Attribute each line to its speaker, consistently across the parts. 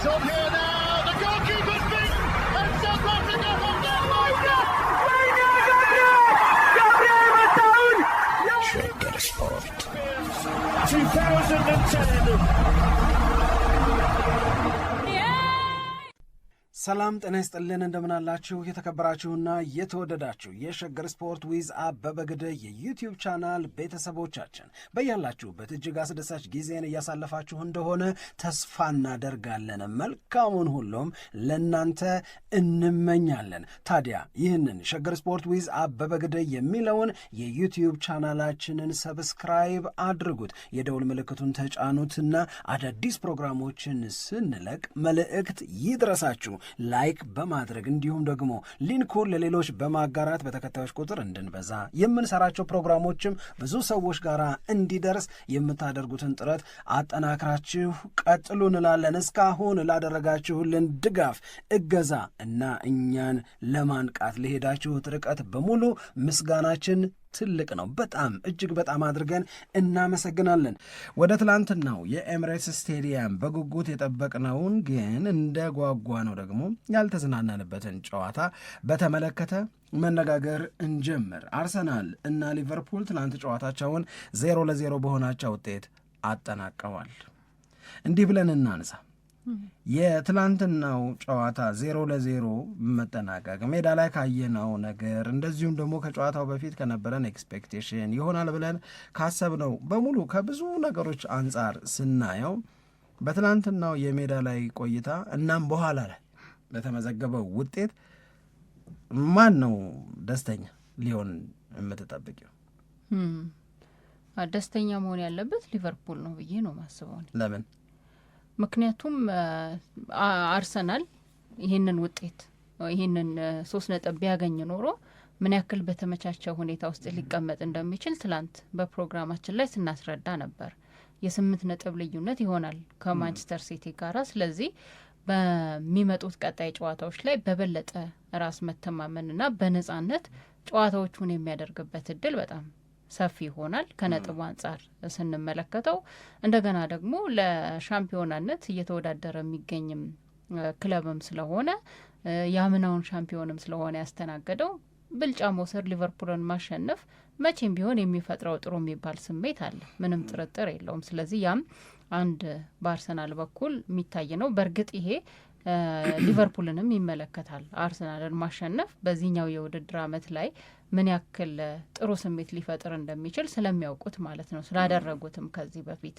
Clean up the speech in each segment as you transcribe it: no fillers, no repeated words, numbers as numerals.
Speaker 1: It's on here now. The goalkeeper's beaten, and South Africa have done
Speaker 2: Shagger Sport
Speaker 1: 2010.
Speaker 3: ሰላም ጤና ይስጥልን እንደምናላችሁ የተከበራችሁና የተወደዳችሁ የሸገር ስፖርት ዊዝ አበበ ግደይ የዩቲዩብ ቻናል ቤተሰቦቻችን በያላችሁበት እጅግ አስደሳች ጊዜን እያሳለፋችሁ እንደሆነ ተስፋ እናደርጋለን። መልካሙን ሁሉም ለናንተ እንመኛለን። ታዲያ ይህንን ሸገር ስፖርት ዊዝ አበበ ግደይ የሚለውን የዩቲዩብ ቻናላችንን ሰብስክራይብ አድርጉት፣ የደውል ምልክቱን ተጫኑትና አዳዲስ ፕሮግራሞችን ስንለቅ መልእክት ይድረሳችሁ። ላይክ በማድረግ እንዲሁም ደግሞ ሊንኩን ለሌሎች በማጋራት በተከታዮች ቁጥር እንድንበዛ የምንሰራቸው ፕሮግራሞችም ብዙ ሰዎች ጋር እንዲደርስ የምታደርጉትን ጥረት አጠናክራችሁ ቀጥሉ እንላለን። እስካሁን ላደረጋችሁልን ድጋፍ፣ እገዛ እና እኛን ለማንቃት ለሄዳችሁት ርቀት በሙሉ ምስጋናችን ትልቅ ነው። በጣም እጅግ በጣም አድርገን እናመሰግናለን። ወደ ትላንትናው የኤምሬትስ ስቴዲየም በጉጉት የጠበቅነውን ግን እንደ ጓጓ ነው ደግሞ ያልተዝናናንበትን ጨዋታ በተመለከተ መነጋገር እንጀምር። አርሰናል እና ሊቨርፑል ትላንት ጨዋታቸውን 0-0 በሆናቸው ውጤት አጠናቀዋል። እንዲህ ብለን እናንሳ። የትላንትናው ጨዋታ 0-0 መጠናቀቅ ሜዳ ላይ ካየነው ነገር እንደዚሁም ደግሞ ከጨዋታው በፊት ከነበረን ኤክስፔክቴሽን ይሆናል ብለን ካሰብነው በሙሉ ከብዙ ነገሮች አንጻር ስናየው በትላንትናው የሜዳ ላይ ቆይታ እናም በኋላ ላይ በተመዘገበው ውጤት ማን ነው ደስተኛ ሊሆን የምትጠብቂው?
Speaker 4: ደስተኛ መሆን ያለበት ሊቨርፑል ነው ብዬ ነው ማስበው።
Speaker 3: ለምን?
Speaker 4: ምክንያቱም አርሰናል ይህንን ውጤት ይህንን 3 ነጥብ ቢያገኝ ኖሮ ምን ያክል በተመቻቸ ሁኔታ ውስጥ ሊቀመጥ እንደሚችል ትላንት በፕሮግራማችን ላይ ስናስረዳ ነበር። የ8 ነጥብ ልዩነት ይሆናል ከማንቸስተር ሲቲ ጋር። ስለዚህ በሚመጡት ቀጣይ ጨዋታዎች ላይ በበለጠ ራስ መተማመንና በነጻነት ጨዋታዎቹን የሚያደርግበት እድል በጣም ሰፊ ይሆናል ከነጥቡ አንጻር ስንመለከተው። እንደገና ደግሞ ለሻምፒዮናነት እየተወዳደረ የሚገኝም ክለብም ስለሆነ የአምናውን ሻምፒዮንም ስለሆነ ያስተናገደው ብልጫ መውሰድ፣ ሊቨርፑልን ማሸነፍ መቼም ቢሆን የሚፈጥረው ጥሩ የሚባል ስሜት አለ፣ ምንም ጥርጥር የለውም። ስለዚህ ያም አንድ በአርሰናል በኩል የሚታይ ነው። በእርግጥ ይሄ ሊቨርፑልንም ይመለከታል። አርሰናልን ማሸነፍ በዚህኛው የውድድር ዓመት ላይ ምን ያክል ጥሩ ስሜት ሊፈጥር እንደሚችል ስለሚያውቁት ማለት ነው፣ ስላደረጉትም ከዚህ በፊት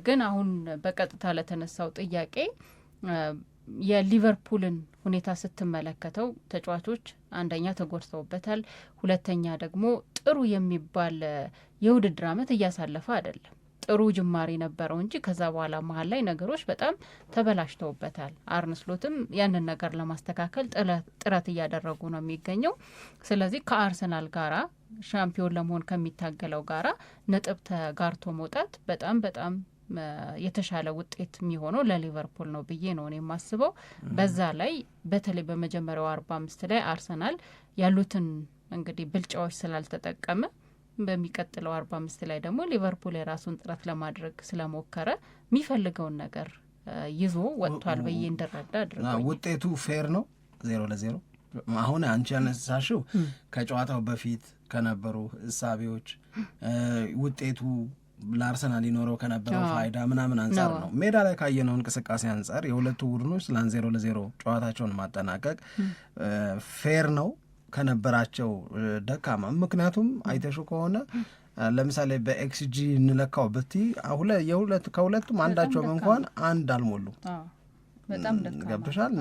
Speaker 4: ግን አሁን በቀጥታ ለተነሳው ጥያቄ የሊቨርፑልን ሁኔታ ስትመለከተው ተጫዋቾች አንደኛ ተጎድተውበታል፣ ሁለተኛ ደግሞ ጥሩ የሚባል የውድድር ዓመት እያሳለፈ አይደለም። ጥሩ ጅማሬ ነበረው እንጂ ከዛ በኋላ መሀል ላይ ነገሮች በጣም ተበላሽተውበታል። አርነ ስሎትም ያንን ነገር ለማስተካከል ጥረት እያደረጉ ነው የሚገኘው። ስለዚህ ከአርሰናል ጋራ ሻምፒዮን ለመሆን ከሚታገለው ጋራ ነጥብ ተጋርቶ መውጣት በጣም በጣም የተሻለ ውጤት የሚሆነው ለሊቨርፑል ነው ብዬ ነው እኔ የማስበው። በዛ ላይ በተለይ በመጀመሪያው 45 ላይ አርሰናል ያሉትን እንግዲህ ብልጫዎች ስላልተጠቀመ በሚቀጥለው 45 ላይ ደግሞ ሊቨርፑል የራሱን ጥረት ለማድረግ ስለሞከረ የሚፈልገውን ነገር ይዞ ወጥቷል ብዬ እንድረዳ አድርጎኛል።
Speaker 3: ውጤቱ ፌር ነው 0-0። አሁን አንቺ ያነሳሽው ከጨዋታው በፊት ከነበሩ እሳቤዎች ውጤቱ ለአርሰናል ይኖረው ከነበረው ፋይዳ ምናምን አንጻር ነው። ሜዳ ላይ ካየነው እንቅስቃሴ አንጻር የሁለቱ ቡድኖች ስለ 0-0 ጨዋታቸውን ማጠናቀቅ ፌር ነው ከነበራቸው ደካማ። ምክንያቱም አይተሹ ከሆነ ለምሳሌ በኤክስጂ እንለካው ብቲ ከሁለቱም አንዳቸውም እንኳን አንድ አልሞሉ።
Speaker 4: በጣም ደካማ
Speaker 3: ገብቶሻል።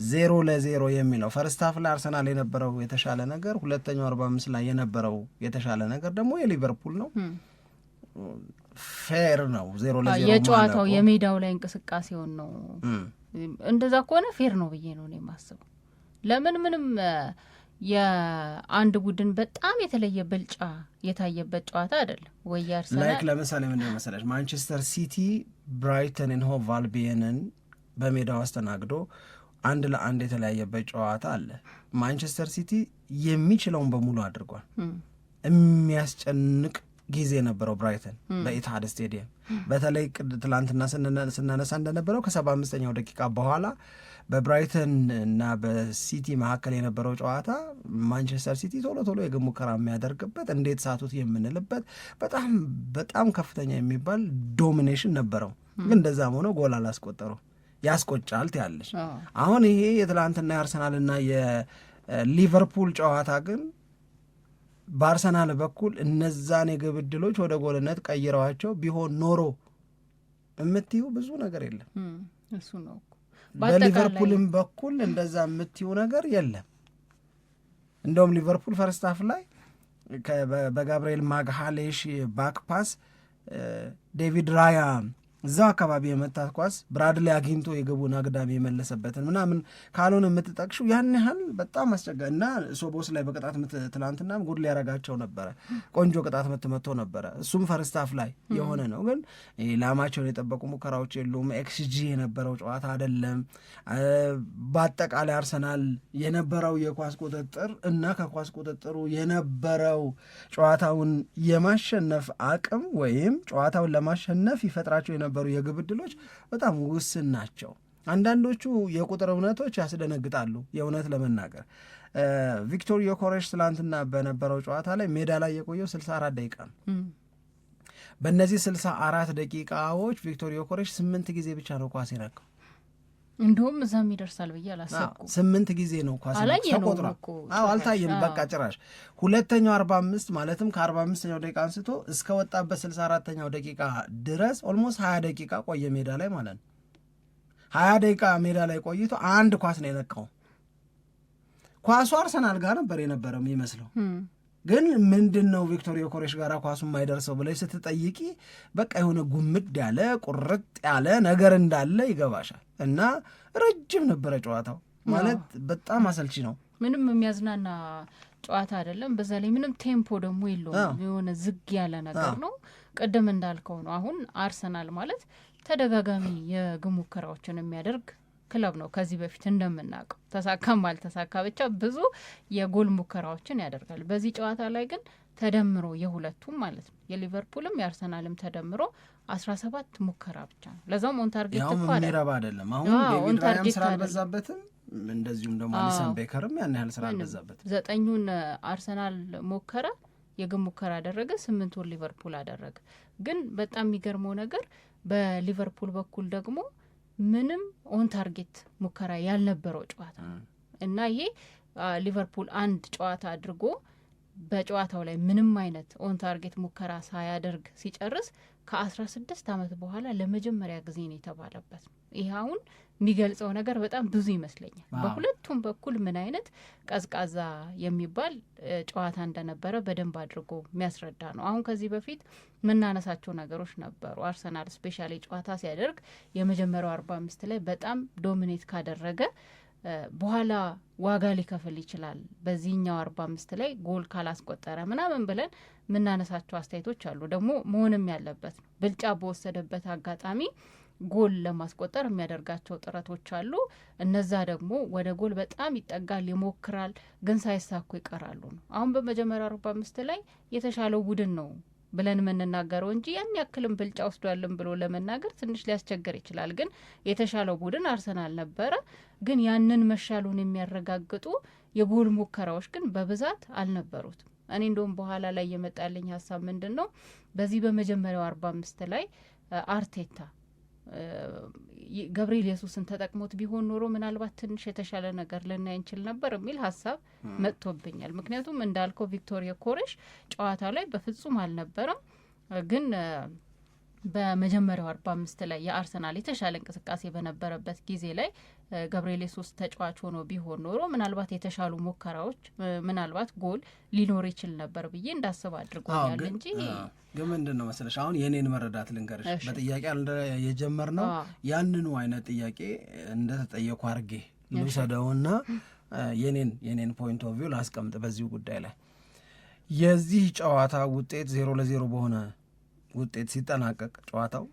Speaker 3: 0-0 የሚለው ፈርስት ሃፍ ላይ አርሰናል የነበረው የተሻለ ነገር፣ ሁለተኛው 45 ላይ የነበረው የተሻለ ነገር ደግሞ የሊቨርፑል ነው። ፌር ነው 0-0
Speaker 4: የጨዋታው የሜዳው ላይ እንቅስቃሴውን ነው። እንደዛ ከሆነ ፌር ነው ብዬ ነው የማስበው። ለምን ምንም የአንድ ቡድን በጣም የተለየ ብልጫ የታየበት ጨዋታ አይደለም ወይ? አርሰናል
Speaker 3: ላይክ ለምሳሌ ምንድነው መሰለሽ ማንቸስተር ሲቲ ብራይተን ኤንድ ሆቭ አልቢየንን በሜዳው አስተናግዶ 1-1 የተለያየበት ጨዋታ አለ። ማንቸስተር ሲቲ የሚችለውን በሙሉ አድርጓል። የሚያስጨንቅ ጊዜ ነበረው ብራይተን በኢትሃድ ስቴዲየም። በተለይ ትላንትና ስናነሳ እንደነበረው ከ75ኛው ደቂቃ በኋላ በብራይተን እና በሲቲ መካከል የነበረው ጨዋታ ማንቸስተር ሲቲ ቶሎ ቶሎ የግብ ሙከራ የሚያደርግበት እንዴት ሳቱት የምንልበት በጣም በጣም ከፍተኛ የሚባል ዶሚኔሽን ነበረው። ግን እንደዛም ሆኖ ጎል አላስቆጠሩ። ያስቆጫል ትያለሽ። አሁን ይሄ የትላንትና የአርሰናልና የሊቨርፑል ጨዋታ ግን በአርሰናል በኩል እነዛን የግብ ዕድሎች ወደ ጎልነት ቀይረዋቸው ቢሆን ኖሮ የምትዩ ብዙ ነገር የለም።
Speaker 4: እሱ ነው።
Speaker 3: በሊቨርፑልም በኩል እንደዛ የምትዩ ነገር የለም። እንደውም ሊቨርፑል ፈርስት ሃፍ ላይ በጋብርኤል ማግሃሌሽ ባክ ፓስ ዴቪድ ራያ እዛው አካባቢ የመታት ኳስ ብራድሊ አግኝቶ የግቡን አግዳሚ የመለሰበትን ምናምን ካልሆነ የምትጠቅሹ ያን ያህል በጣም አስቸጋሪ እና ሶቦስ ላይ በቅጣት ምት ትላንትና ጉድ ሊያረጋቸው ነበረ። ቆንጆ ቅጣት ምት መጥቶ ነበረ። እሱም ፈርስት ሃፍ ላይ የሆነ ነው። ግን ኢላማቸውን የጠበቁ ሙከራዎች የሉም። ኤክስጂ የነበረው ጨዋታ አይደለም። በአጠቃላይ አርሰናል የነበረው የኳስ ቁጥጥር እና ከኳስ ቁጥጥሩ የነበረው ጨዋታውን የማሸነፍ አቅም ወይም ጨዋታውን ለማሸነፍ ይፈጥራቸው የነበሩ የግብ ዕድሎች በጣም ውስን ናቸው። አንዳንዶቹ የቁጥር እውነቶች ያስደነግጣሉ። የእውነት ለመናገር ቪክቶር ዮኬሬሽ ትላንትና በነበረው ጨዋታ ላይ ሜዳ ላይ የቆየው 64 ደቂቃ ነው። በእነዚህ 64 ደቂቃዎች ቪክቶር ዮኬሬሽ 8 ጊዜ ብቻ ነው ኳስ የነካው።
Speaker 4: እንዲሁም እዛም ይደርሳል ብዬ አላሰብኩም።
Speaker 3: 8 ጊዜ ነው ኳስ ተቆጥሯል። አልታየም። በቃ ጭራሽ ሁለተኛው 45 ማለትም ከ45ኛው ደቂቃ አንስቶ እስከ ወጣበት 64ኛው ደቂቃ ድረስ ኦልሞስት 20 ደቂቃ ቆየ ሜዳ ላይ ማለት ነው። 20 ደቂቃ ሜዳ ላይ ቆይቶ አንድ ኳስ ነው የነካው። ኳሱ አርሰናል ጋር ነበር የነበረው የሚመስለው። ግን ምንድን ነው ቪክቶር ዮኬሬሽ ጋር ኳሱ የማይደርሰው ብለሽ ስትጠይቂ በቃ የሆነ ጉምድ ያለ ቁርጥ ያለ ነገር እንዳለ ይገባሻል። እና ረጅም ነበረ ጨዋታው ማለት በጣም አሰልቺ ነው።
Speaker 4: ምንም የሚያዝናና ጨዋታ አይደለም። በዛ ላይ ምንም ቴምፖ ደግሞ የለውም። የሆነ ዝግ ያለ ነገር ነው። ቅድም እንዳልከው ነው። አሁን አርሰናል ማለት ተደጋጋሚ የግብ ሙከራዎችን የሚያደርግ ክለብ ነው። ከዚህ በፊት እንደምናውቀው ተሳካም አልተሳካ ብቻ ብዙ የጎል ሙከራዎችን ያደርጋል። በዚህ ጨዋታ ላይ ግን ተደምሮ የሁለቱም ማለት ነው የሊቨርፑልም የአርሰናልም ተደምሮ 17 ሙከራ ብቻ ነው። ለዛውም ኦን ታርጌት
Speaker 3: እኮ የሚረባ አይደለም። አሁን ዴቪድ ራያም ስራ አልበዛበትም፣ እንደዚሁም ደግሞ አሊሰን ቤከርም ያን ያህል ስራ አልበዛበትም። 9ኙን
Speaker 4: አርሰናል ሞከረ፣ የግብ ሙከራ አደረገ፣ 8ቱን ሊቨርፑል አደረገ። ግን በጣም የሚገርመው ነገር በሊቨርፑል በኩል ደግሞ ምንም ኦን ታርጌት ሙከራ ያልነበረው ጨዋታ እና ይሄ ሊቨርፑል አንድ ጨዋታ አድርጎ በጨዋታው ላይ ምንም አይነት ኦን ታርጌት ሙከራ ሳያደርግ ሲጨርስ ከ16 ዓመት በኋላ ለመጀመሪያ ጊዜ ነው የተባለበት። ይህ አሁን የሚገልጸው ነገር በጣም ብዙ ይመስለኛል። በሁለቱም በኩል ምን አይነት ቀዝቃዛ የሚባል ጨዋታ እንደነበረ በደንብ አድርጎ የሚያስረዳ ነው። አሁን ከዚህ በፊት የምናነሳቸው ነገሮች ነበሩ። አርሰናል ስፔሻሊ ጨዋታ ሲያደርግ የመጀመሪያው 45 ላይ በጣም ዶሚኔት ካደረገ በኋላ ዋጋ ሊከፍል ይችላል፣ በዚህኛው 45 ላይ ጎል ካላስቆጠረ ምናምን ብለን የምናነሳቸው አስተያየቶች አሉ። ደግሞ መሆንም ያለበት ነው። ብልጫ በወሰደበት አጋጣሚ ጎል ለማስቆጠር የሚያደርጋቸው ጥረቶች አሉ። እነዛ ደግሞ ወደ ጎል በጣም ይጠጋል፣ ይሞክራል፣ ግን ሳይሳኩ ይቀራሉ ነው። አሁን በመጀመሪያው 45 ላይ የተሻለው ቡድን ነው ብለን የምንናገረው እንጂ ያን ያክልም ብልጫ ወስዷልን ብሎ ለመናገር ትንሽ ሊያስቸግር ይችላል። ግን የተሻለው ቡድን አርሰናል ነበረ። ግን ያንን መሻሉን የሚያረጋግጡ የጎል ሙከራዎች ግን በብዛት አልነበሩትም። እኔ እንደውም በኋላ ላይ የመጣልኝ ሀሳብ ምንድን ነው፣ በዚህ በመጀመሪያው 45 ላይ አርቴታ ገብርኤል ኢየሱስን ተጠቅሞት ቢሆን ኖሮ ምናልባት ትንሽ የተሻለ ነገር ልናይ እንችል ነበር የሚል ሀሳብ መጥቶብኛል። ምክንያቱም እንዳልከው ቪክቶር ዮኬሬሽ ጨዋታ ላይ በፍጹም አልነበረም። ግን በመጀመሪያው 45 ላይ የአርሰናል የተሻለ እንቅስቃሴ በነበረበት ጊዜ ላይ ገብርኤል ኢየሱስ ተጫዋች ሆኖ ቢሆን ኖሮ ምናልባት የተሻሉ ሙከራዎች፣ ምናልባት ጎል ሊኖር ይችል ነበር ብዬ እንዳስብ አድርጎኛል እንጂ
Speaker 3: ግን ምንድን ነው መሰለሽ አሁን የኔን መረዳት ልንገርሽ። በጥያቄ የጀመርነው ያንኑ አይነት ጥያቄ እንደተጠየቁ አድርጌ ልውሰደውና የኔን ፖይንት ኦፍ ቪው ላስቀምጥ በዚሁ ጉዳይ ላይ። የዚህ ጨዋታ ውጤት 0-0 በሆነ ውጤት ሲጠናቀቅ ጨዋታው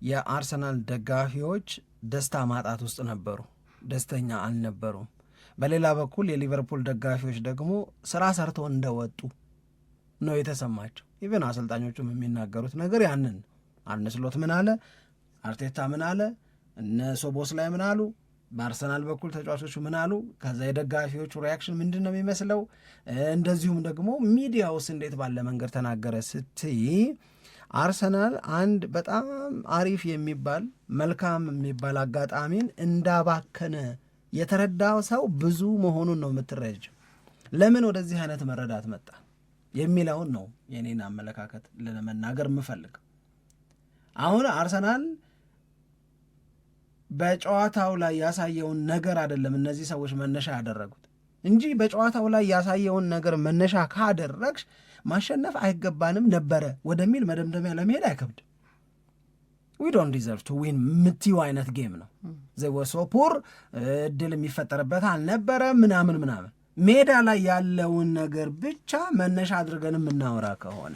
Speaker 3: የአርሰናል ደጋፊዎች ደስታ ማጣት ውስጥ ነበሩ፣ ደስተኛ አልነበሩም። በሌላ በኩል የሊቨርፑል ደጋፊዎች ደግሞ ስራ ሰርተው እንደወጡ ነው የተሰማቸው። ኢቨን አሰልጣኞቹም የሚናገሩት ነገር ያንን አርነ ስሎት ምን አለ፣ አርቴታ ምን አለ፣ እነ ሶቦስ ላይ ምን አሉ፣ በአርሰናል በኩል ተጫዋቾቹ ምን አሉ፣ ከዛ የደጋፊዎቹ ሪያክሽን ምንድን ነው የሚመስለው፣ እንደዚሁም ደግሞ ሚዲያውስ እንዴት ባለ መንገድ ተናገረ ስትይ አርሰናል አንድ በጣም አሪፍ የሚባል መልካም የሚባል አጋጣሚን እንዳባከነ የተረዳው ሰው ብዙ መሆኑን ነው የምትረጅው። ለምን ወደዚህ አይነት መረዳት መጣ የሚለውን ነው የኔን አመለካከት ለመናገር የምፈልግ። አሁን አርሰናል በጨዋታው ላይ ያሳየውን ነገር አይደለም እነዚህ ሰዎች መነሻ ያደረጉት እንጂ በጨዋታው ላይ ያሳየውን ነገር መነሻ ካደረግሽ ማሸነፍ አይገባንም ነበረ ወደሚል መደምደሚያ ለመሄድ አይከብድም። we don't deserve to win ምትዩ አይነት ጌም ነው። they were so poor እድል የሚፈጠርበት አልነበረ ምናምን ሜዳ ላይ ያለውን ነገር ብቻ መነሻ አድርገን የምናወራ ከሆነ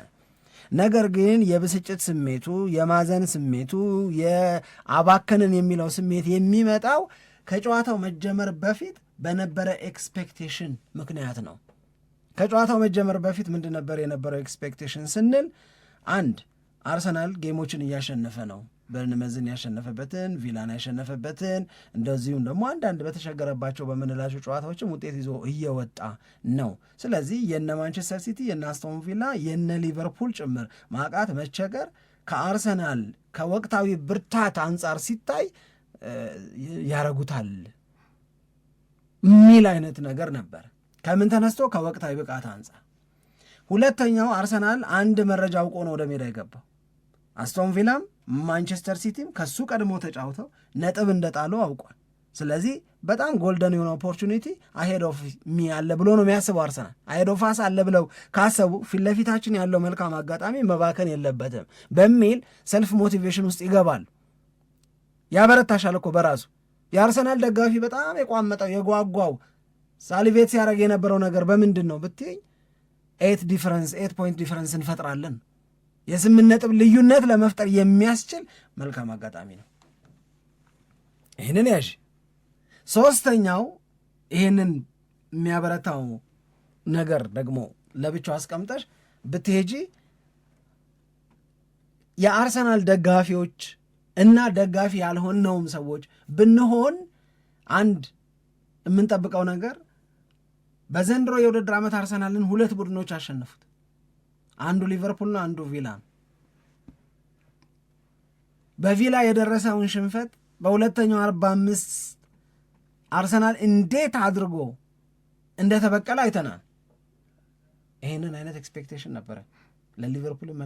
Speaker 3: ነገር ግን የብስጭት ስሜቱ፣ የማዘን ስሜቱ፣ የአባከንን የሚለው ስሜት የሚመጣው ከጨዋታው መጀመር በፊት በነበረ ኤክስፔክቴሽን ምክንያት ነው። ከጨዋታው መጀመር በፊት ምንድን ነበር የነበረው ኤክስፔክቴሽን ስንል፣ አንድ አርሰናል ጌሞችን እያሸነፈ ነው። በርንመዝን ያሸነፈበትን፣ ቪላን ያሸነፈበትን፣ እንደዚሁም ደግሞ አንዳንድ በተሸገረባቸው በምንላቸው ጨዋታዎችም ውጤት ይዞ እየወጣ ነው። ስለዚህ የነ ማንቸስተር ሲቲ፣ የነ አስቶን ቪላ፣ የነ ሊቨርፑል ጭምር ማቃት መቸገር ከአርሰናል ከወቅታዊ ብርታት አንጻር ሲታይ ያረጉታል ሚል አይነት ነገር ነበር። ከምን ተነስቶ? ከወቅታዊ ብቃት አንጻር። ሁለተኛው አርሰናል አንድ መረጃ አውቆ ነው ወደ ሜዳ የገባው። አስቶን ቪላም ማንቸስተር ሲቲም ከሱ ቀድሞ ተጫውተው ነጥብ እንደጣሉ አውቋል። ስለዚህ በጣም ጎልደን የሆነ ኦፖርቹኒቲ አሄድ ኦፍ ሚ አለ ብሎ ነው የሚያስበው አርሰናል። አሄድ ኦፍ አስ አለ ብለው ካሰቡ ፊት ለፊታችን ያለው መልካም አጋጣሚ መባከን የለበትም በሚል ሰልፍ ሞቲቬሽን ውስጥ ይገባሉ። ያበረታሻል እኮ በራሱ የአርሰናል ደጋፊ በጣም የቋመጠው የጓጓው ሳሊቬት ሲያደርግ የነበረው ነገር በምንድን ነው ብትይኝ 8 ፖይንት ዲፈረንስ እንፈጥራለን፣ የ8 ነጥብ ልዩነት ለመፍጠር የሚያስችል መልካም አጋጣሚ ነው። ይህንን ያዥ። ሶስተኛው ይህንን የሚያበረታው ነገር ደግሞ ለብቻው አስቀምጠሽ ብትሄጂ የአርሰናል ደጋፊዎች እና ደጋፊ ያልሆነውም ሰዎች ብንሆን አንድ የምንጠብቀው ነገር በዘንድሮ የውድድር ዓመት አርሰናልን 2 ቡድኖች አሸነፉት። አንዱ ሊቨርፑል ነው፣ አንዱ ቪላ ነው። በቪላ የደረሰውን ሽንፈት በሁለተኛው 45 አርሰናል እንዴት አድርጎ እንደተበቀለ አይተናል። ይህንን አይነት ኤክስፔክቴሽን ነበረ። ለሊቨርፑልም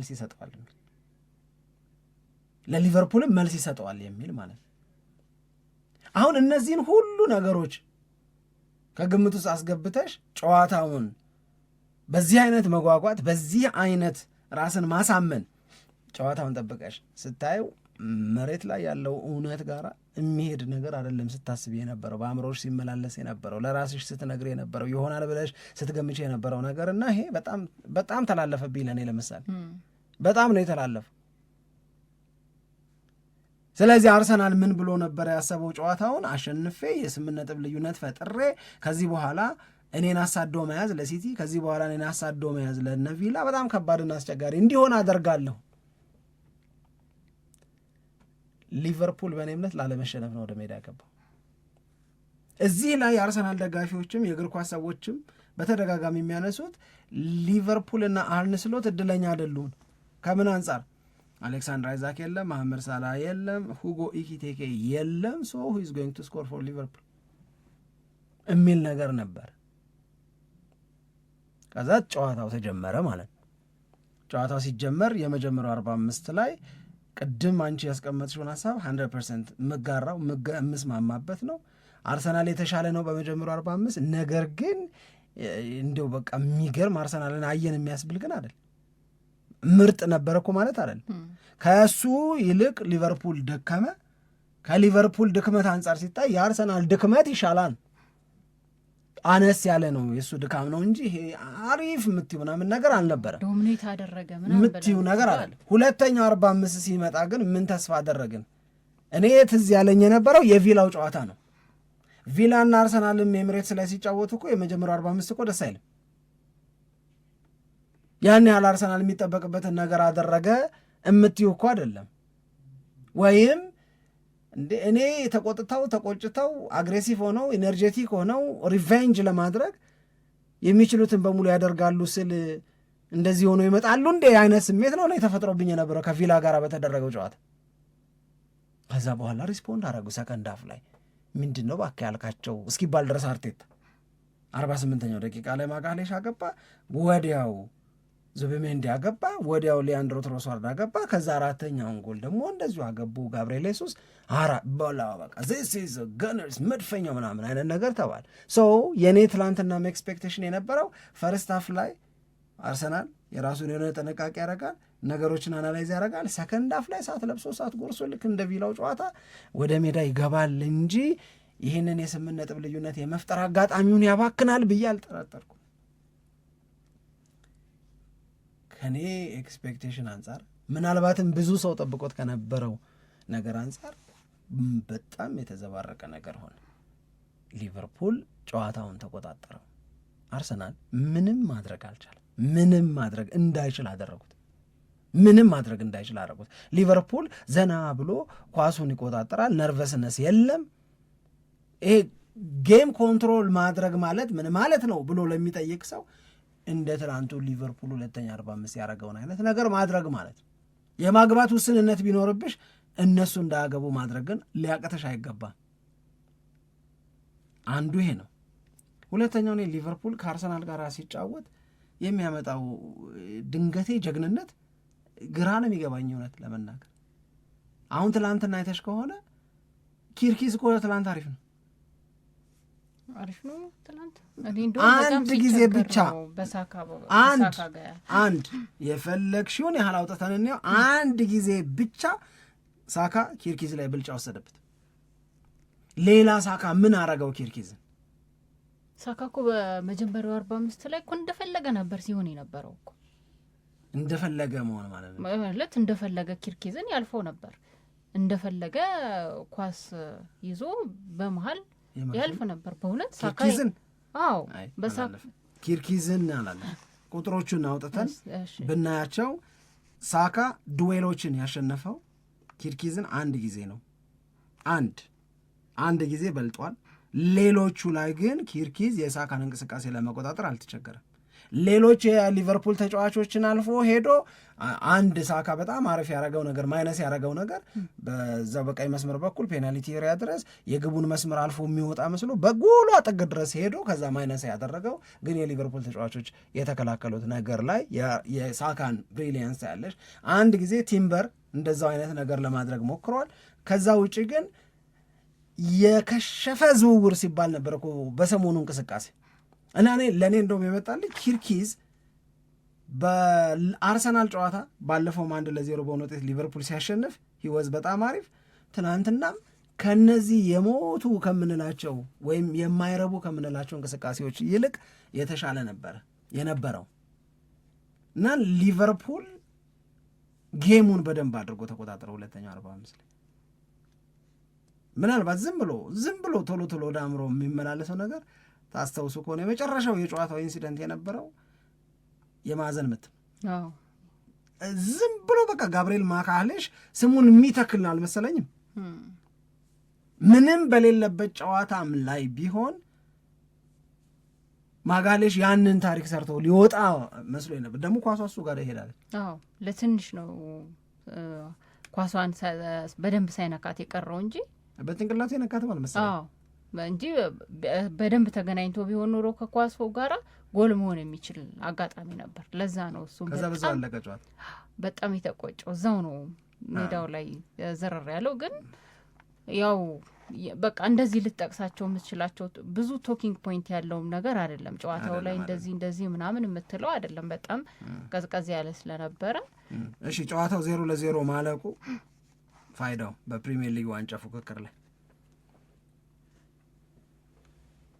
Speaker 3: መልስ ይሰጠዋል የሚል ማለት ነው። አሁን እነዚህን ሁሉ ነገሮች ከግምት ውስጥ አስገብተሽ ጨዋታውን በዚህ አይነት መጓጓት፣ በዚህ አይነት ራስን ማሳመን ጨዋታውን ጠብቀሽ ስታዩ መሬት ላይ ያለው እውነት ጋር የሚሄድ ነገር አይደለም። ስታስብ የነበረው በአእምሮሽ ሲመላለስ የነበረው ለራስሽ ስትነግር የነበረው ይሆናል ብለሽ ስትገምች የነበረው ነገር እና ይሄ በጣም ተላለፈብኝ። ለእኔ ለምሳሌ በጣም ነው የተላለፈው። ስለዚህ አርሰናል ምን ብሎ ነበር ያሰበው? ጨዋታውን አሸንፌ የ8 ነጥብ ልዩነት ፈጥሬ ከዚህ በኋላ እኔን አሳዶ መያዝ ለሲቲ፣ ከዚህ በኋላ እኔን አሳዶ መያዝ ለነቪላ በጣም ከባድና አስቸጋሪ እንዲሆን አደርጋለሁ። ሊቨርፑል በእኔ እምነት ላለመሸነፍ ነው ወደ ሜዳ ያገባው። እዚህ ላይ የአርሰናል ደጋፊዎችም የእግር ኳስ ሰዎችም በተደጋጋሚ የሚያነሱት ሊቨርፑልና አርነ ስሎት እድለኛ አይደሉም። ከምን አንጻር? አሌክሳንድር አይዛክ የለም፣ መሐመድ ሳላ የለም፣ ሁጎ ኢኪቴኬ የለም። ሶ ሁ ኢዝ ጎይንግ ቱ ስኮር ፎር ሊቨርፑል የሚል ነገር ነበር። ከዛ ጨዋታው ተጀመረ ማለት ነው። ጨዋታው ሲጀመር የመጀመሪያው 45 ላይ ቅድም አንቺ ያስቀመጥሽውን ሀሳብ 100% ምጋራው የምስማማበት ነው። አርሰናል የተሻለ ነው በመጀመሪያው 45። ነገር ግን እንደው በቃ የሚገርም አርሰናልን አየን የሚያስብል ግን አይደል። ምርጥ ነበረ እኮ ማለት አይደል። ከሱ ይልቅ ሊቨርፑል ደከመ። ከሊቨርፑል ድክመት አንጻር ሲታይ የአርሰናል ድክመት ይሻላል። አነስ ያለ ነው የእሱ ድካም ነው እንጂ ይሄ አሪፍ ምትዩ ምናምን ነገር አልነበረም።
Speaker 4: ዶሚኔት አደረገ
Speaker 3: ምትዩ ነገር አለ። ሁለተኛው 45 ሲመጣ ግን ምን ተስፋ አደረግን? እኔ ትዝ ያለኝ የነበረው የቪላው ጨዋታ ነው። ቪላና አርሰናልም ኤሚሬትስ ላይ ሲጫወቱ እኮ የመጀመሪያው 45 እኮ ደስ አይልም። ያን ያህል አርሰናል የሚጠበቅበትን ነገር አደረገ እምትይው እኮ አይደለም። ወይም እኔ ተቆጭተው አግሬሲቭ ሆነው ኢነርጄቲክ ሆነው ሪቬንጅ ለማድረግ የሚችሉትን በሙሉ ያደርጋሉ ስል እንደዚህ ሆኖ ይመጣሉ እንዴ አይነት ስሜት ነው የተፈጥሮብኝ የነበረው ከቪላ ጋር በተደረገው ጨዋታ። ከዛ በኋላ ሪስፖንድ አደረጉ ሰከንድ ሃፍ ላይ ምንድን ነው እባክህ ያልካቸው እስኪባል ድረስ አርቴታ 48ኛው ደቂቃ ላይ ማጋሌሽ አገባ፣ ወዲያው ዙቢሜንዲ አገባ፣ ወዲያው ሊያንድሮ ትሮሳርድ አገባ። ከዛ አራተኛውን ጎል ደግሞ እንደዚሁ አገቡ ጋብርኤል ሱስ በቃ this is a gunners መድፈኛው ምናምን አይነት ነገር ተባለ። የኔ ትላንትና ኤክስፔክቴሽን የነበረው ፈርስት ሃፍ ላይ አርሰናል የራሱን የሆነ ጥንቃቄ ያደርጋል፣ ነገሮችን አናላይዝ ያደርጋል። ሰከንድ ሃፍ ላይ ሰዓት ለብሶ ሰዓት ጎርሶ ልክ እንደ ቪላው ጨዋታ ወደ ሜዳ ይገባል እንጂ ይህንን የ8 ነጥብ ልዩነት የመፍጠር አጋጣሚውን ያባክናል ብዬ አልጠራጠርኩም። ከኔ ኤክስፔክቴሽን አንጻር ምናልባትም ብዙ ሰው ጠብቆት ከነበረው ነገር አንጻር በጣም የተዘባረቀ ነገር ሆነ። ሊቨርፑል ጨዋታውን ተቆጣጠረው፣ አርሰናል ምንም ማድረግ አልቻለም። ምንም ማድረግ እንዳይችል አደረጉት። ሊቨርፑል ዘና ብሎ ኳሱን ይቆጣጠራል፣ ነርቨስነስ የለም። ይሄ ጌም ኮንትሮል ማድረግ ማለት ምን ማለት ነው ብሎ ለሚጠይቅ ሰው እንደ ትናንቱ ሊቨርፑል 245 ያደረገውን አይነት ነገር ማድረግ ማለት ነው። የማግባት ውስንነት ቢኖርብሽ እነሱ እንዳያገቡ ማድረግን ሊያቅተሽ አይገባም። አንዱ ይሄ ነው። ሁለተኛው እኔ ሊቨርፑል ከአርሰናል ጋር ሲጫወት የሚያመጣው ድንገቴ ጀግንነት ግራ ነው የሚገባኝ እውነት ለመናገር። አሁን ትላንትና አይተሽ ከሆነ ኪርኪዝ እኮ ትላንት አሪፍ ነው
Speaker 4: ትላንት
Speaker 3: አንድ ጊዜ ብቻ አንድ የፈለግሽውን ያህል አውጥተን እንየው፣ አንድ ጊዜ ብቻ ሳካ ኪርኪዝ ላይ ብልጫ ወሰደበት። ሌላ ሳካ ምን አረገው ኪርኪዝን?
Speaker 4: ሳካ እኮ በመጀመሪያው 45 ላይ እኮ እንደፈለገ ነበር ሲሆን የነበረው እኮ
Speaker 3: እንደፈለገ መሆን ማለት ነው
Speaker 4: ማለት እንደፈለገ ኪርኪዝን ያልፈው ነበር፣ እንደፈለገ ኳስ ይዞ በመሃል ያልፍ ነበር። በእውነት ሳካ
Speaker 3: ኪርኪዝን
Speaker 4: ኪርኪዝን
Speaker 3: አላለ ቁጥሮቹን አውጥተን ብናያቸው ሳካ ዱዌሎችን ያሸነፈው ኪርኪዝን አንድ ጊዜ ነው። አንድ ጊዜ በልጧል። ሌሎቹ ላይ ግን ኪርኪዝ የሳካን እንቅስቃሴ ለመቆጣጠር አልተቸገረም። ሌሎች የሊቨርፑል ተጫዋቾችን አልፎ ሄዶ አንድ ሳካ በጣም አሪፍ ያረገው ነገር ማይነስ ያረገው ነገር በዛው በቀይ መስመር በኩል ፔናልቲ ኤሪያ ድረስ የግቡን መስመር አልፎ የሚወጣ መስሎ በጎሉ አጠገብ ድረስ ሄዶ ከዛ ማይነስ ያደረገው ግን የሊቨርፑል ተጫዋቾች የተከላከሉት ነገር ላይ የሳካን ብሪሊያንስ ያለሽ። አንድ ጊዜ ቲምበር እንደዛው አይነት ነገር ለማድረግ ሞክሯል። ከዛ ውጭ ግን የከሸፈ ዝውውር ሲባል ነበር እኮ በሰሞኑ እንቅስቃሴ እና ለእኔ እንደውም የመጣልኝ ኪርኪዝ በአርሰናል ጨዋታ ባለፈውም 1-0 በሆነ ውጤት ሊቨርፑል ሲያሸንፍ ሂወዝ በጣም አሪፍ። ትናንትናም ከነዚህ የሞቱ ከምንላቸው ወይም የማይረቡ ከምንላቸው እንቅስቃሴዎች ይልቅ የተሻለ ነበረ የነበረው እና ሊቨርፑል ጌሙን በደንብ አድርጎ ተቆጣጠረው። ሁለተኛው 45 ላይ ምናልባት ዝም ብሎ ቶሎ ወደ አእምሮ የሚመላለሰው ነገር ታስተውሱ ከሆነ የመጨረሻው የጨዋታው ኢንሲደንት የነበረው የማዕዘን ምት ዝም ብሎ በቃ ጋብርኤል ማካሌሽ ስሙን የሚተክል አልመሰለኝም። ምንም በሌለበት ጨዋታም ላይ ቢሆን ማጋሌሽ ያንን ታሪክ ሰርቶ ሊወጣ መስሎ ነበር። ደግሞ ኳሷ እሱ ጋር ይሄዳል።
Speaker 4: ለትንሽ ነው ኳሷን በደንብ ሳይነካት የቀረው እንጂ
Speaker 3: በጭንቅላቱ የነካት ማለት መሰለኝ
Speaker 4: እንጂ በደንብ ተገናኝቶ ቢሆን ኖሮ ከኳሱ ጋራ ጎል መሆን የሚችል አጋጣሚ ነበር። ለዛ ነው እሱ በጣም የተቆጨው። እዛው ነው ሜዳው ላይ ዘረር ያለው። ግን ያው በቃ እንደዚህ ልትጠቅሳቸው የምትችላቸው ብዙ ቶኪንግ ፖይንት ያለውም ነገር አይደለም። ጨዋታው ላይ እንደዚህ ምናምን የምትለው አይደለም። በጣም ቀዝቀዝ ያለ ስለነበረ
Speaker 3: እሺ፣ ጨዋታው 0-0 ማለቁ ፋይዳው በፕሪሚየር ሊግ ዋንጫ ፉክክር ላይ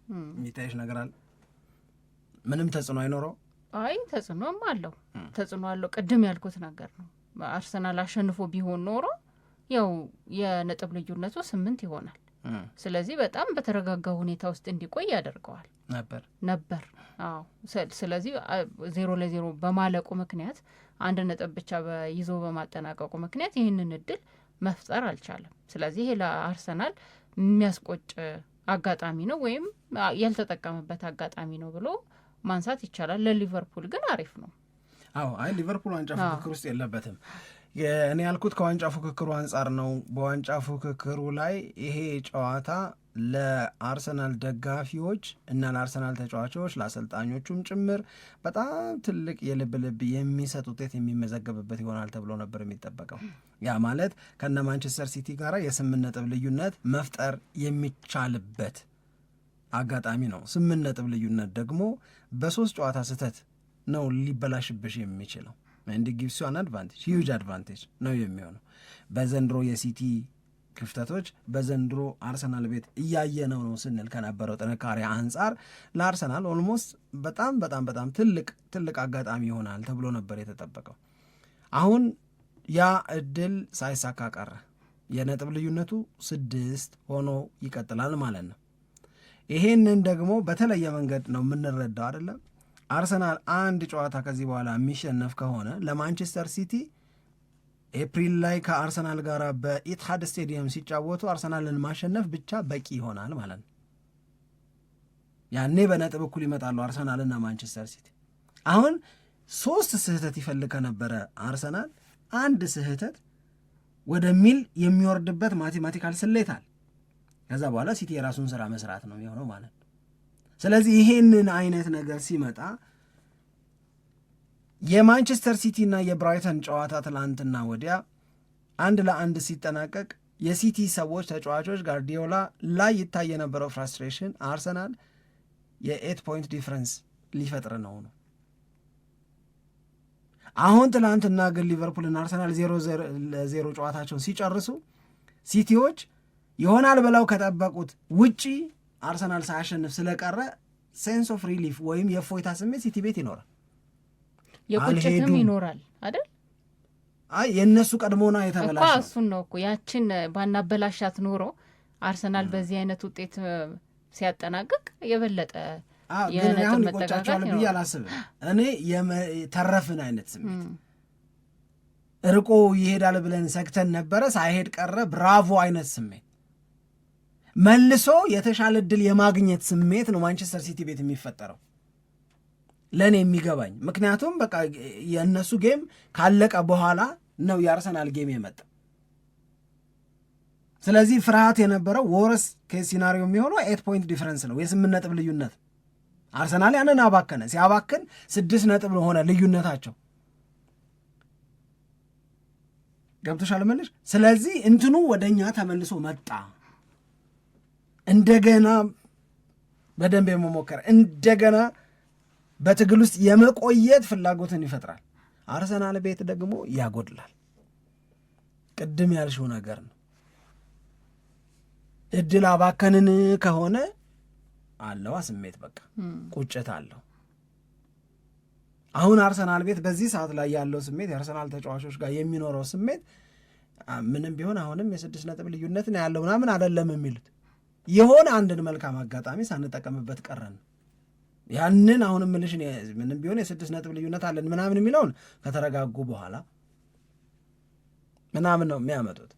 Speaker 3: የሚታይሽ ነገር አለ? ምንም ተጽዕኖ አይኖረው?
Speaker 4: አይ ተጽዕኖም አለው፣ ተጽዕኖ አለው። ቅድም ያልኩት ነገር ነው። አርሰናል አሸንፎ ቢሆን ኖሮ ያው የነጥብ ልዩነቱ 8 ይሆናል። ስለዚህ በጣም በተረጋጋ ሁኔታ ውስጥ እንዲቆይ ያደርገዋል ነበር። አዎ ስለዚህ 0-0 በማለቁ ምክንያት 1 ነጥብ ብቻ ይዞ በማጠናቀቁ ምክንያት ይህንን እድል መፍጠር አልቻለም። ስለዚህ ይሄ ለአርሰናል የሚያስቆጭ አጋጣሚ ነው ወይም ያልተጠቀመበት አጋጣሚ ነው ብሎ ማንሳት ይቻላል። ለሊቨርፑል ግን አሪፍ ነው።
Speaker 3: አዎ አይ ሊቨርፑል ዋንጫ ፉክክር ውስጥ የለበትም። እኔ ያልኩት ከዋንጫ ፉክክሩ አንጻር ነው። በዋንጫ ፉክክሩ ላይ ይሄ ጨዋታ ለአርሰናል ደጋፊዎች እና ለአርሰናል ተጫዋቾች ለአሰልጣኞቹም ጭምር በጣም ትልቅ የልብ ልብ የሚሰጥ ውጤት የሚመዘገብበት ይሆናል ተብሎ ነበር የሚጠበቀው። ያ ማለት ከነ ማንቸስተር ሲቲ ጋር የ8 ነጥብ ልዩነት መፍጠር የሚቻልበት አጋጣሚ ነው። 8 ነጥብ ልዩነት ደግሞ በ3 ጨዋታ ስህተት ነው ሊበላሽብሽ የሚችለው። እንዲ ጊቭስ ዩ አን አድቫንቴጅ ሂውጅ አድቫንቴጅ ነው የሚሆነው። በዘንድሮ የሲቲ ክፍተቶች በዘንድሮ አርሰናል ቤት እያየነው ነው ስንል ከነበረው ጥንካሬ አንጻር ለአርሰናል ኦልሞስት በጣም በጣም በጣም ትልቅ አጋጣሚ ይሆናል ተብሎ ነበር የተጠበቀው። አሁን ያ እድል ሳይሳካ ቀረ። የነጥብ ልዩነቱ 6 ሆኖ ይቀጥላል ማለት ነው። ይሄንን ደግሞ በተለየ መንገድ ነው የምንረዳው አይደለም። አርሰናል 1 ጨዋታ ከዚህ በኋላ የሚሸነፍ ከሆነ ለማንቸስተር ሲቲ ኤፕሪል ላይ ከአርሰናል ጋር በኢትሃድ ስቴዲየም ሲጫወቱ አርሰናልን ማሸነፍ ብቻ በቂ ይሆናል ማለት ነው። ያኔ በነጥብ እኩል ይመጣሉ አርሰናልና ማንቸስተር ሲቲ። አሁን 3 ስህተት ይፈልግ ከነበረ አርሰናል 1 ስህተት ወደሚል የሚወርድበት ማቴማቲካል ስሌታል። ከዛ በኋላ ሲቲ የራሱን ስራ መስራት ነው የሚሆነው ማለት ነው። ስለዚህ ይሄንን አይነት ነገር ሲመጣ የማንቸስተር ሲቲ እና የብራይተን ጨዋታ ትላንትና ወዲያ 1-1 ሲጠናቀቅ የሲቲ ሰዎች ተጫዋቾች ጋርዲዮላ ላይ ይታይ የነበረው ፍራስትሬሽን አርሰናል የ8 ፖይንት ዲፍረንስ ሊፈጥር ነው። አሁን ትላንትና ግን ሊቨርፑልና አርሰናል 0-0 ጨዋታቸውን ሲጨርሱ ሲቲዎች ይሆናል ብለው ከጠበቁት ውጪ አርሰናል ሳያሸንፍ ስለቀረ ሴንስ ኦፍ ሪሊፍ ወይም የእፎይታ ስሜት ሲቲ ቤት ይኖራል፣
Speaker 4: የቁጭትም ይኖራል አይደል?
Speaker 3: አይ የእነሱ ቀድሞና የተበላሸ
Speaker 4: እሱን ነው እኮ ያችን ባናበላሻት ኖሮ አርሰናል በዚህ አይነት ውጤት ሲያጠናቅቅ የበለጠ
Speaker 3: የነጥብ መጠጋጋት ብዬ አላስብም። እኔ የተረፍን አይነት ስሜት ርቆ ይሄዳል ብለን ሰግተን ነበረ፣ ሳይሄድ ቀረ ብራቮ አይነት ስሜት መልሶ የተሻለ እድል የማግኘት ስሜት ነው ማንቸስተር ሲቲ ቤት የሚፈጠረው ለእኔ የሚገባኝ። ምክንያቱም በቃ የእነሱ ጌም ካለቀ በኋላ ነው የአርሰናል ጌም የመጣ። ስለዚህ ፍርሃት የነበረው ወርስ ኬስ ሲናሪዮ የሚሆነው 8 ፖይንት ዲፍረንስ ነው፣ የ8 ነጥብ ልዩነት። አርሰናል ያንን አባከነ። ሲያባክን 6 ነጥብ ሆነ ልዩነታቸው። ገብቶሻል መልሽ። ስለዚህ እንትኑ ወደኛ ተመልሶ መጣ። እንደገና በደንብ የመሞከር እንደገና በትግል ውስጥ የመቆየት ፍላጎትን ይፈጥራል። አርሰናል ቤት ደግሞ ያጎድላል። ቅድም ያልሽው ነገር ነው። እድል አባከንን ከሆነ አለዋ ስሜት በቃ ቁጭት አለው። አሁን አርሰናል ቤት በዚህ ሰዓት ላይ ያለው ስሜት የአርሰናል ተጫዋቾች ጋር የሚኖረው ስሜት ምንም ቢሆን አሁንም የ6 ነጥብ ልዩነት ነው ያለው ምናምን አይደለም የሚሉት የሆነ አንድን መልካም አጋጣሚ ሳንጠቀምበት ቀረን። ያንን አሁንም ምልሽ ምንም ቢሆን የ6 ነጥብ ልዩነት አለን ምናምን የሚለውን ከተረጋጉ በኋላ ምናምን ነው የሚያመጡት።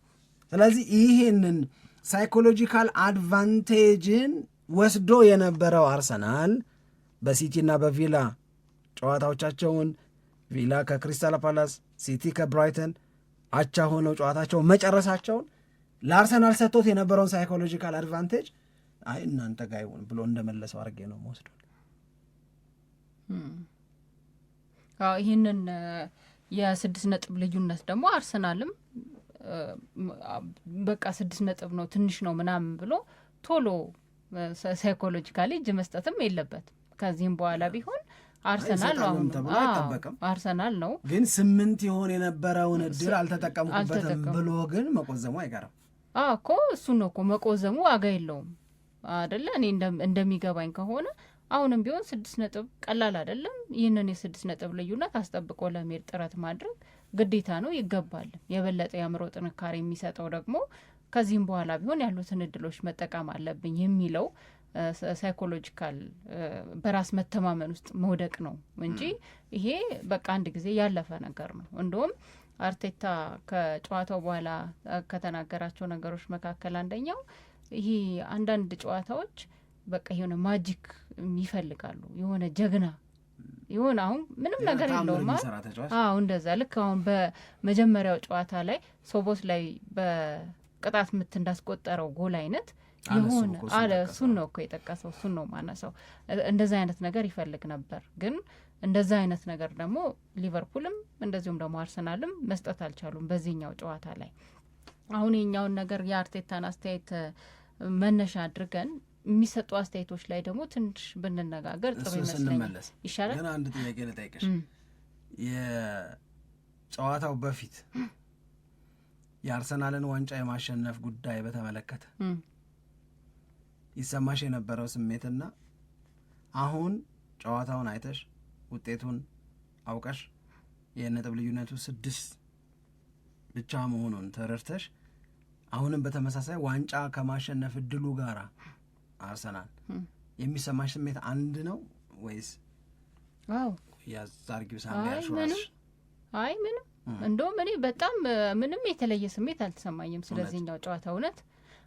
Speaker 3: ስለዚህ ይህንን ሳይኮሎጂካል አድቫንቴጅን ወስዶ የነበረው አርሰናል በሲቲና በቪላ ጨዋታዎቻቸውን ቪላ ከክሪስታል ፓላስ፣ ሲቲ ከብራይተን አቻ ሆነው ጨዋታቸውን መጨረሳቸውን ለአርሰናል ሰጥቶት የነበረውን ሳይኮሎጂካል አድቫንቴጅ አይ እናንተ ጋር ይሁን ብሎ እንደመለሰው አድርጌ ነው የምወስደው።
Speaker 4: ይህንን የ6 ነጥብ ልዩነት ደግሞ አርሰናልም በቃ 6 ነጥብ ነው ትንሽ ነው ምናምን ብሎ ቶሎ ሳይኮሎጂካሊ እጅ መስጠትም የለበትም። ከዚህም በኋላ ቢሆን አርሰናል ነው አሁን አርሰናል ነው
Speaker 3: ግን 8 የሆነ የነበረውን እድል አልተጠቀምኩበትም ብሎ ግን መቆዘሙ አይቀርም
Speaker 4: እኮ እሱ ነው እኮ መቆዘሙ ዋጋ የለውም አይደለ? እኔ እንደሚገባኝ ከሆነ አሁንም ቢሆን 6 ነጥብ ቀላል አይደለም። ይህንን የ6 ነጥብ ልዩነት አስጠብቆ ለመሄድ ጥረት ማድረግ ግዴታ ነው፣ ይገባል። የበለጠ የአእምሮ ጥንካሬ የሚሰጠው ደግሞ ከዚህም በኋላ ቢሆን ያሉትን እድሎች መጠቀም አለብኝ የሚለው ሳይኮሎጂካል በራስ መተማመን ውስጥ መውደቅ ነው እንጂ ይሄ በቃ አንድ ጊዜ ያለፈ ነገር ነው። እንደውም አርቴታ ከጨዋታው በኋላ ከተናገራቸው ነገሮች መካከል አንደኛው ይሄ አንዳንድ ጨዋታዎች በቃ የሆነ ማጂክ ይፈልጋሉ፣ የሆነ ጀግና የሆነ አሁን ምንም ነገር የለውም። አዎ እንደዛ ልክ አሁን በመጀመሪያው ጨዋታ ላይ ሶቦስ ላይ በቅጣት ምት እንዳስቆጠረው ጎል አይነት ይሁን አለ። እሱን ነው እኮ የጠቀሰው፣ እሱን ነው ማነሳው። እንደዛ አይነት ነገር ይፈልግ ነበር፣ ግን እንደዛ አይነት ነገር ደግሞ ሊቨርፑልም እንደዚሁም ደግሞ አርሰናልም መስጠት አልቻሉም በዚህኛው ጨዋታ ላይ። አሁን የኛውን ነገር የአርቴታን አስተያየት መነሻ አድርገን የሚሰጡ አስተያየቶች ላይ ደግሞ ትንሽ ብንነጋገር ጥሩ ይመስለኛል። ይሻላል።
Speaker 3: ግን አንድ ጥያቄ ልጠይቅሽ። የጨዋታው በፊት የአርሰናልን ዋንጫ የማሸነፍ ጉዳይ በተመለከተ ይሰማሽ የነበረው ስሜትና አሁን ጨዋታውን አይተሽ ውጤቱን አውቀሽ የነጥብ ልዩነቱ 6 ብቻ መሆኑን ተረድተሽ አሁንም በተመሳሳይ ዋንጫ ከማሸነፍ እድሉ ጋራ አርሰናል የሚሰማሽ ስሜት አንድ ነው ወይስ?
Speaker 4: አዎ
Speaker 3: ያዛርጊው ሳምያሹራሽ
Speaker 4: አይ ምንም እንደውም እኔ በጣም ምንም የተለየ ስሜት አልተሰማኝም ስለዚህኛው ጨዋታ እውነት።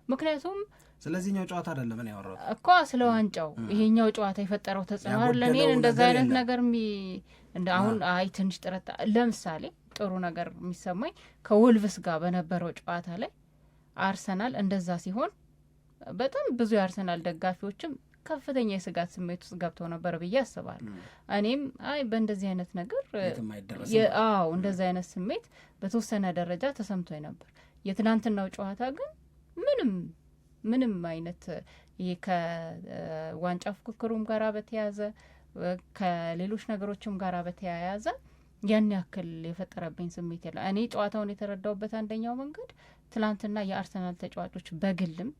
Speaker 4: ምክንያቱም
Speaker 3: ስለዚህኛው ጨዋታ አይደለም እኔ ያወራሁት እኮ
Speaker 4: ስለ ዋንጫው ይሄኛው ጨዋታ የፈጠረው ተጽዕኖ ለኔ እንደዛ አይነት ነገር እንደ አሁን አይ ትንሽ ጥረት ለምሳሌ ጥሩ ነገር የሚሰማኝ ከወልቭስ ጋር በነበረው ጨዋታ ላይ አርሰናል እንደዛ ሲሆን በጣም ብዙ የአርሰናል ደጋፊዎችም ከፍተኛ የስጋት ስሜት ውስጥ ገብተው ነበር ብዬ አስባለሁ። እኔም አይ በእንደዚህ አይነት ነገር እንደዚህ አይነት ስሜት በተወሰነ ደረጃ ተሰምቶኝ ነበር። የትናንትናው ጨዋታ ግን ምንም አይነት ይሄ ከዋንጫ ፉክክሩም ጋራ በተያያዘ ከሌሎች ነገሮችም ጋራ በተያያዘ ያን ያክል የፈጠረብኝ ስሜት የለ። እኔ ጨዋታውን የተረዳውበት አንደኛው መንገድ ትላንትና የአርሰናል ተጫዋቾች በግልም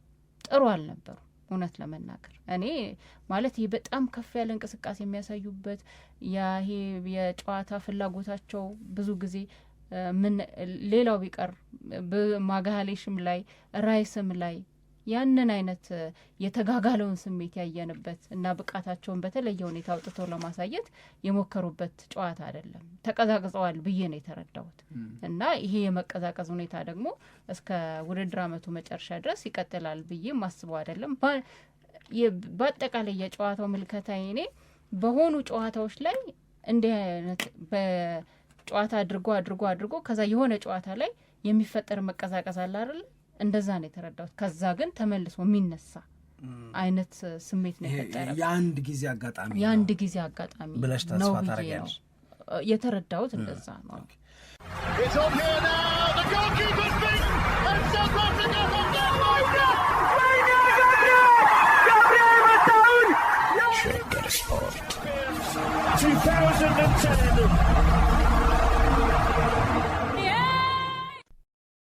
Speaker 4: ጥሩ አልነበሩ። እውነት ለመናገር እኔ ማለት ይሄ በጣም ከፍ ያለ እንቅስቃሴ የሚያሳዩበት ይሄ የጨዋታ ፍላጎታቸው ብዙ ጊዜ ምን ሌላው ቢቀር ማጋሌሽም ላይ ራይስም ላይ ያንን አይነት የተጋጋለውን ስሜት ያየንበት እና ብቃታቸውን በተለየ ሁኔታ አውጥተው ለማሳየት የሞከሩበት ጨዋታ አይደለም። ተቀዛቅዘዋል ብዬ ነው የተረዳሁት እና ይሄ የመቀዛቀዝ ሁኔታ ደግሞ እስከ ውድድር አመቱ መጨረሻ ድረስ ይቀጥላል ብዬ ማስበው አይደለም። በአጠቃላይ የጨዋታው ምልከታ እኔ በሆኑ ጨዋታዎች ላይ እንዲህ አይነት በጨዋታ አድርጎ ከዛ የሆነ ጨዋታ ላይ የሚፈጠር መቀዛቀዝ አለ አይደል? እንደዛ ነው የተረዳሁት። ከዛ ግን ተመልሶ የሚነሳ አይነት ስሜት ነው የፈጠረው። የአንድ ጊዜ አጋጣሚ
Speaker 3: ብለሽ ተስፋ ታደርጊያለሽ?
Speaker 4: የተረዳሁት እንደዛ ነው።
Speaker 2: ሸገር ስፖርት